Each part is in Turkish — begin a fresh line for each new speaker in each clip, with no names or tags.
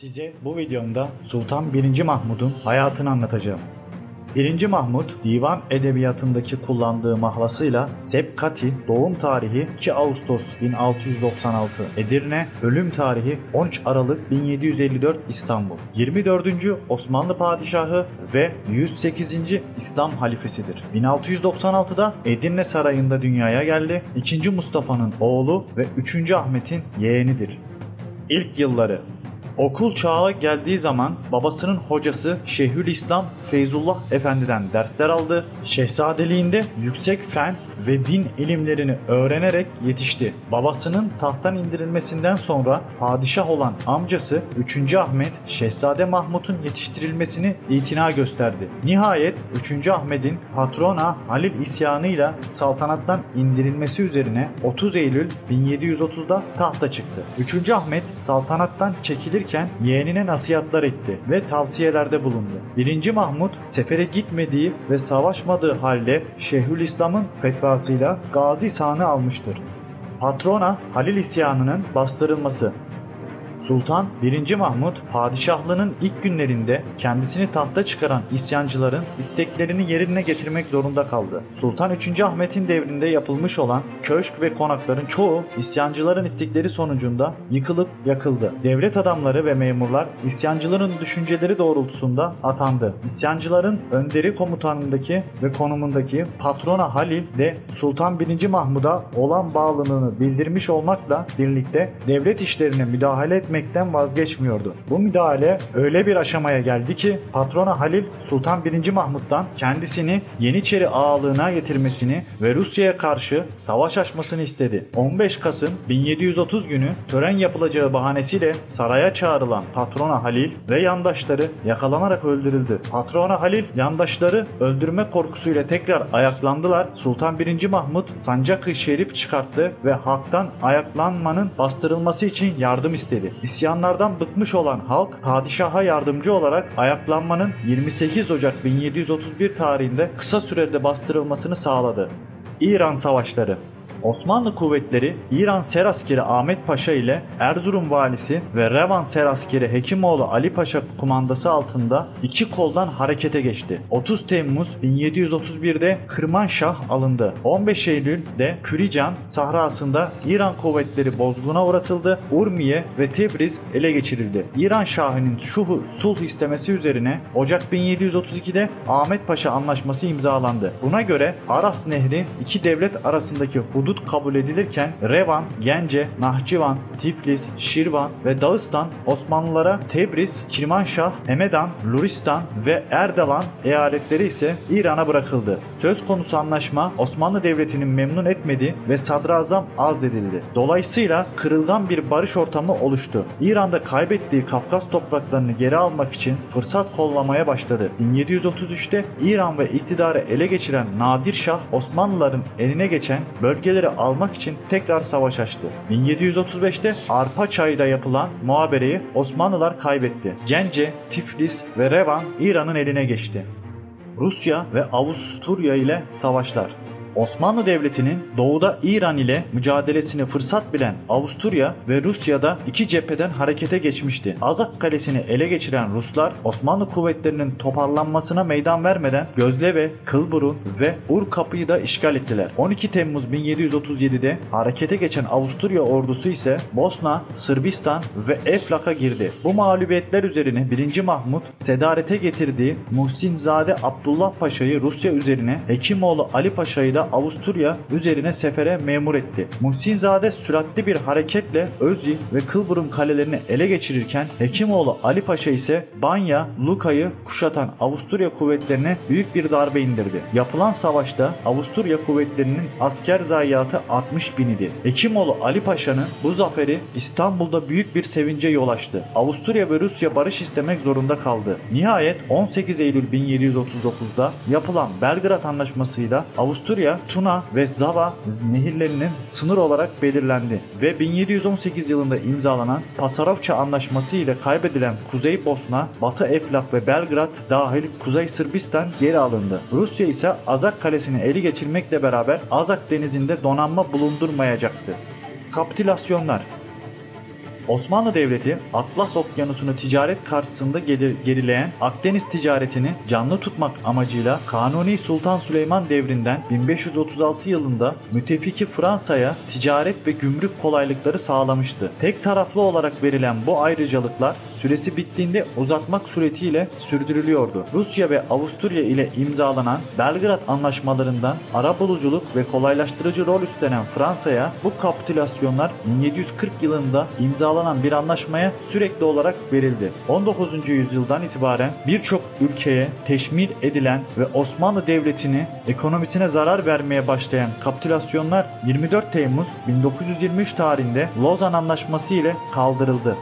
Size bu videomda Sultan 1. Mahmud'un hayatını anlatacağım. 1. Mahmud, divan edebiyatındaki kullandığı mahlasıyla Sepkati, doğum tarihi 2 Ağustos 1696 Edirne, ölüm tarihi 13 Aralık 1754 İstanbul, 24. Osmanlı Padişahı ve 108. İslam halifesidir. 1696'da Edirne Sarayı'nda dünyaya geldi. 2. Mustafa'nın oğlu ve 3. Ahmet'in yeğenidir. İlk yılları: okul çağı geldiği zaman babasının hocası Şeyhülislam Feyzullah Efendi'den dersler aldı. Şehzadeliğinde yüksek fen ve din ilimlerini öğrenerek yetişti. Babasının tahttan indirilmesinden sonra padişah olan amcası 3. Ahmet, Şehzade Mahmud'un yetiştirilmesini itina gösterdi. Nihayet 3. Ahmet'in patrona Halil isyanıyla saltanattan indirilmesi üzerine 30 Eylül 1730'da tahta çıktı. 3. Ahmet saltanattan çekilirken yeğenine nasihatler etti ve tavsiyelerde bulundu. 1. Mahmud sefere gitmediği ve savaşmadığı halde Şeyhülislam'ın fetvasıyla gazi sanı almıştır. Patrona Halil isyanının bastırılması. Sultan 1. Mahmud padişahlığının ilk günlerinde kendisini tahta çıkaran isyancıların isteklerini yerine getirmek zorunda kaldı. Sultan 3. Ahmet'in devrinde yapılmış olan köşk ve konakların çoğu isyancıların istekleri sonucunda yıkılıp yakıldı. Devlet adamları ve memurlar isyancıların düşünceleri doğrultusunda atandı. İsyancıların önderi komutanındaki ve konumundaki Patrona Halil de Sultan 1. Mahmud'a olan bağlılığını bildirmiş olmakla birlikte devlet işlerine müdahale etmekten vazgeçmiyordu. Bu müdahale öyle bir aşamaya geldi ki Patrona Halil Sultan 1. Mahmud'dan kendisini Yeniçeri ağalığına getirmesini ve Rusya'ya karşı savaş açmasını istedi. 15 Kasım 1730 günü tören yapılacağı bahanesiyle saraya çağrılan Patrona Halil ve yandaşları yakalanarak öldürüldü. Patrona Halil yandaşları öldürme korkusuyla tekrar ayaklandılar. Sultan 1. Mahmud sancak-ı şerif çıkarttı ve halktan ayaklanmanın bastırılması için yardım istedi. İsyanlardan bıkmış olan halk padişaha yardımcı olarak ayaklanmanın 28 Ocak 1731 tarihinde kısa sürede bastırılmasını sağladı. İran Savaşları. Osmanlı kuvvetleri İran Seraskeri Ahmet Paşa ile Erzurum valisi ve Revan Seraskeri Hekimoğlu Ali Paşa kumandası altında iki koldan harekete geçti. 30 Temmuz 1731'de Kırmanşah alındı. 15 Eylül'de Kürican sahrasında İran kuvvetleri bozguna uğratıldı. Urmiye ve Tebriz ele geçirildi. İran Şahı'nın sulh istemesi üzerine Ocak 1732'de Ahmet Paşa Anlaşması imzalandı. Buna göre Aras Nehri iki devlet arasındaki hudut kabul edilirken Revan, Gence, Nahçıvan, Tiflis, Şirvan ve Dağıstan Osmanlılara, Tebriz, Kirmanşah, Hemedan, Luristan ve Erdelan eyaletleri ise İran'a bırakıldı. Söz konusu anlaşma Osmanlı Devleti'nin memnun etmedi ve sadrazam azledildi. Dolayısıyla kırılgan bir barış ortamı oluştu. İran'da kaybettiği Kafkas topraklarını geri almak için fırsat kollamaya başladı. 1733'te İran ve iktidarı ele geçiren Nadir Şah, Osmanlıların eline geçen bölgeleri almak için tekrar savaş açtı. 1735'te Arpaçay'da yapılan muhabereyi Osmanlılar kaybetti. Gence, Tiflis ve Revan İran'ın eline geçti. Rusya ve Avusturya ile savaşlar. Osmanlı Devleti'nin doğuda İran ile mücadelesini fırsat bilen Avusturya ve Rusya'da iki cepheden harekete geçmişti. Azak Kalesi'ni ele geçiren Ruslar Osmanlı kuvvetlerinin toparlanmasına meydan vermeden Gözleve, Kılburun ve Urkapı'yı da işgal ettiler. 12 Temmuz 1737'de harekete geçen Avusturya ordusu ise Bosna, Sırbistan ve Eflak'a girdi. Bu mağlubiyetler üzerine 1. Mahmud sedarete getirdiği Muhsinzade Abdullah Paşa'yı Rusya üzerine, Hekimoğlu Ali Paşa'yı da Avusturya üzerine sefere memur etti. Muhsinzade süratli bir hareketle Özyi ve Kılburun kalelerini ele geçirirken Hekimoğlu Ali Paşa ise Banya, Luka'yı kuşatan Avusturya kuvvetlerine büyük bir darbe indirdi. Yapılan savaşta Avusturya kuvvetlerinin asker zayiatı 60 bin idi. Hekimoğlu Ali Paşa'nın bu zaferi İstanbul'da büyük bir sevince yol açtı. Avusturya ve Rusya barış istemek zorunda kaldı. Nihayet 18 Eylül 1739'da yapılan Belgrad Anlaşması'yla Avusturya, Tuna ve Zava nehirlerinin sınır olarak belirlendi ve 1718 yılında imzalanan Pasarofça Anlaşması ile kaybedilen Kuzey Bosna, Batı Eflak ve Belgrad dahil Kuzey Sırbistan geri alındı. Rusya ise Azak Kalesi'ni ele geçirmekle beraber Azak Denizi'nde donanma bulundurmayacaktı. Kapitülasyonlar. Osmanlı Devleti Atlas Okyanusu'nu ticaret karşısında gerileyen Akdeniz ticaretini canlı tutmak amacıyla Kanuni Sultan Süleyman devrinden 1536 yılında müttefiki Fransa'ya ticaret ve gümrük kolaylıkları sağlamıştı. Tek taraflı olarak verilen bu ayrıcalıklar süresi bittiğinde uzatmak suretiyle sürdürülüyordu. Rusya ve Avusturya ile imzalanan Belgrad anlaşmalarından arabuluculuk ve kolaylaştırıcı rol üstlenen Fransa'ya bu kapitülasyonlar 1740 yılında imzalanan bir anlaşmaya sürekli olarak verildi. 19. yüzyıldan itibaren birçok ülkeye teşmil edilen ve Osmanlı Devleti'ni ekonomisine zarar vermeye başlayan kapitülasyonlar 24 Temmuz 1923 tarihinde Lozan Anlaşması ile kaldırıldı.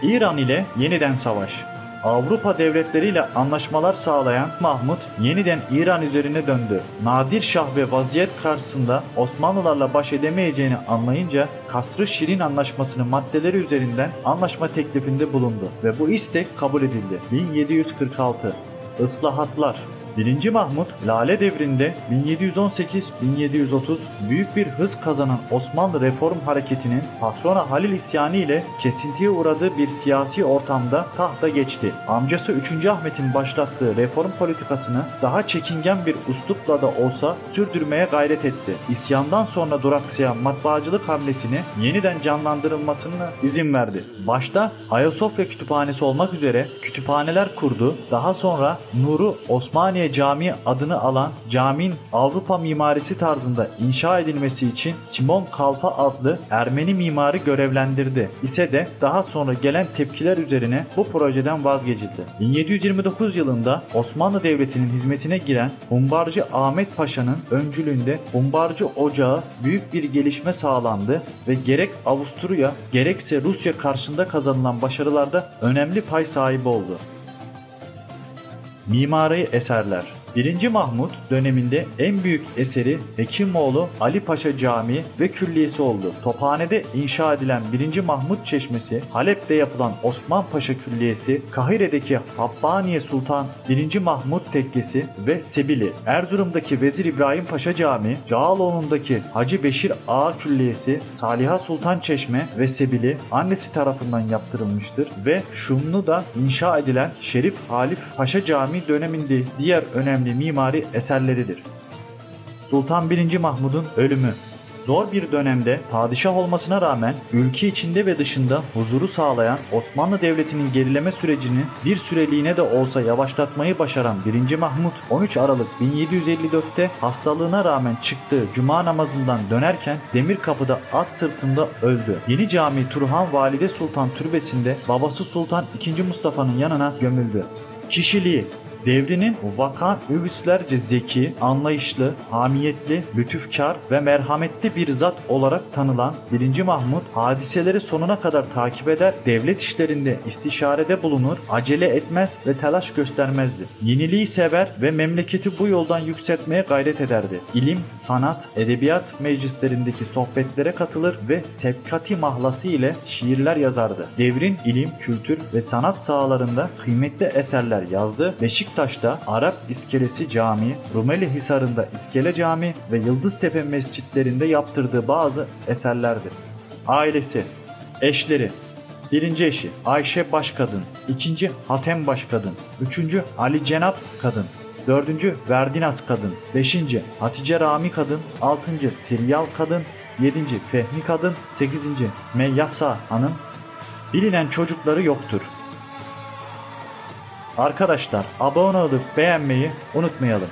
İran ile yeniden savaş. Avrupa devletleriyle anlaşmalar sağlayan Mahmut yeniden İran üzerine döndü. Nadir Şah ve vaziyet karşısında Osmanlılarla baş edemeyeceğini anlayınca Kasr-ı Şirin Anlaşması'nın maddeleri üzerinden anlaşma teklifinde bulundu ve bu istek kabul edildi. 1746 Islahatlar. 1. Mahmut, Lale devrinde 1718-1730 büyük bir hız kazanan Osmanlı reform hareketinin patrona Halil isyanı ile kesintiye uğradığı bir siyasi ortamda tahta geçti. Amcası 3. Ahmet'in başlattığı reform politikasını daha çekingen bir üslupla da olsa sürdürmeye gayret etti. İsyandan sonra duraksayan matbaacılık hamlesini yeniden canlandırılmasına izin verdi. Başta Ayasofya Kütüphanesi olmak üzere kütüphaneler kurdu. Daha sonra Nuru Osmaniye Camii adını alan caminin Avrupa mimarisi tarzında inşa edilmesi için Simon Kalfa adlı Ermeni mimarı görevlendirdi ise de daha sonra gelen tepkiler üzerine bu projeden vazgeçildi. 1729 yılında Osmanlı Devleti'nin hizmetine giren Humbarcı Ahmet Paşa'nın öncülüğünde Humbarcı Ocağı büyük bir gelişme sağlandı ve gerek Avusturya gerekse Rusya karşısında kazanılan başarılarda önemli pay sahibi oldu. Mimari eserler. 1. Mahmut döneminde en büyük eseri Hekimoğlu Ali Paşa Camii ve Külliyesi oldu. Tophane'de inşa edilen 1. Mahmut Çeşmesi, Halep'te yapılan Osman Paşa Külliyesi, Kahire'deki Habbaniye Sultan 1. Mahmut Tekkesi ve Sebili, Erzurum'daki Vezir İbrahim Paşa Camii, Cağaloğlu'ndaki Hacı Beşir Ağa Külliyesi, Saliha Sultan Çeşme ve Sebili annesi tarafından yaptırılmıştır ve Şumlu'da inşa edilen Şerif Halif Paşa Camii döneminde diğer önemli mimari eserleridir. Sultan 1. Mahmud'un ölümü. Zor bir dönemde padişah olmasına rağmen ülke içinde ve dışında huzuru sağlayan Osmanlı Devleti'nin gerileme sürecini bir süreliğine de olsa yavaşlatmayı başaran 1. Mahmud 13 Aralık 1754'te hastalığına rağmen çıktığı cuma namazından dönerken Demirkapı'da at sırtında öldü. Yeni Cami Turhan Valide Sultan Türbesi'nde babası Sultan II. Mustafa'nın yanına gömüldü. Kişiliği. Devrinin vaka üvislerce zeki, anlayışlı, hamiyetli, lütufkar ve merhametli bir zat olarak tanılan 1. Mahmud hadiseleri sonuna kadar takip eder, devlet işlerinde istişarede bulunur, acele etmez ve telaş göstermezdi. Yeniliği sever ve memleketi bu yoldan yükseltmeye gayret ederdi. İlim, sanat, edebiyat meclislerindeki sohbetlere katılır ve Sebkati mahlası ile şiirler yazardı. Devrin ilim, kültür ve sanat sahalarında kıymetli eserler yazdı. Beşiktaş'ta Arap İskelesi Camii, Rumeli Hisarı'nda İskele Camii ve Yıldıztepe mescitlerinde yaptırdığı bazı eserlerdir. Ailesi. Eşleri. 1. eşi Ayşe Başkadın, 2. Hatem Başkadın, 3. Ali Cenap Kadın, 4. Verdinas Kadın, 5. Hatice Rami Kadın, 6. Tiryal Kadın, 7. Fehmi Kadın, 8. Meyyasa Hanım. Bilinen çocukları yoktur. Arkadaşlar abone olup beğenmeyi unutmayalım.